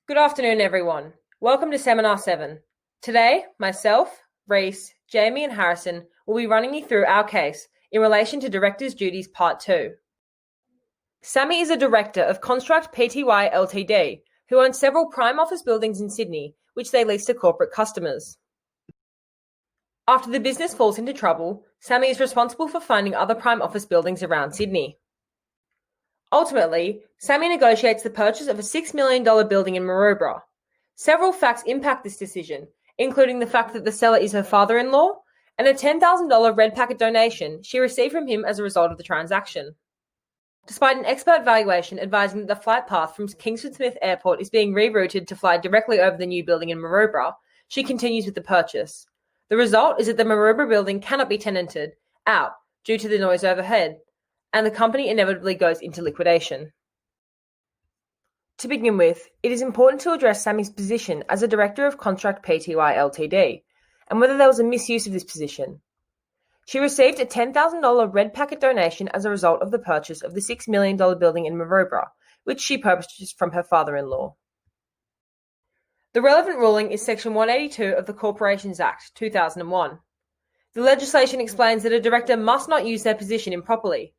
Good afternoon, everyone. Welcome to Seminar 7. Today, myself, Reese, Jamie and Harrison will be running you through our case in relation to Directors' Duties Part 2. Sammy is a director of Construct Pty Ltd, who owns several prime office buildings in Sydney, which they lease to corporate customers. After the business falls into trouble, Sammy is responsible for finding other prime office buildings around Sydney. Ultimately, Sammy negotiates the purchase of a $6 million building in Maroubra. Several facts impact this decision, including the fact that the seller is her father-in-law and a $10,000 red packet donation she received from him as a result of the transaction. Despite an expert valuation advising that the flight path from Kingsford Smith Airport is being rerouted to fly directly over the new building in Maroubra, she continues with the purchase. The result is that the Maroubra building cannot be tenanted out due to the noise overhead, and the company inevitably goes into liquidation. To begin with, it is important to address Sammy's position as a director of Construct Pty Ltd, and whether there was a misuse of this position. She received a $10,000 red packet donation as a result of the purchase of the $6 million building in Maroubra, which she purchased from her father-in-law. The relevant ruling is Section 182 of the Corporations Act 2001. The legislation explains that a director must not use their position improperly.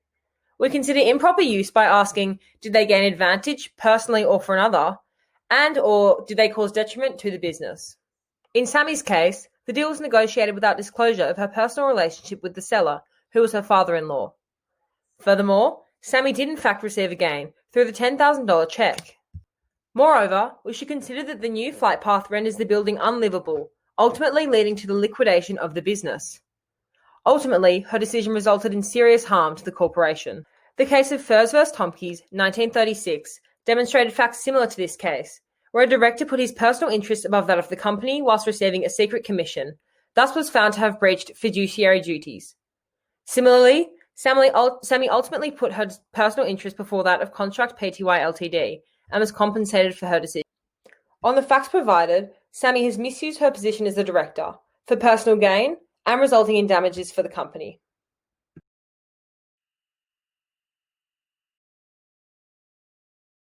We consider improper use by asking, did they gain advantage, personally or for another, and/or did they cause detriment to the business? In Sammy's case, the deal was negotiated without disclosure of her personal relationship with the seller, who was her father-in-law. Furthermore, Sammy did in fact receive a gain through the $10,000 check. Moreover, we should consider that the new flight path renders the building unlivable, ultimately leading to the liquidation of the business. Ultimately, her decision resulted in serious harm to the corporation. The case of Furs v. Tompkins, 1936, demonstrated facts similar to this case, where a director put his personal interest above that of the company whilst receiving a secret commission, thus was found to have breached fiduciary duties. Similarly, Sammy ultimately put her personal interest before that of Construct Pty Ltd and was compensated for her decision. On the facts provided, Sammy has misused her position as the director for personal gain and resulting in damages for the company.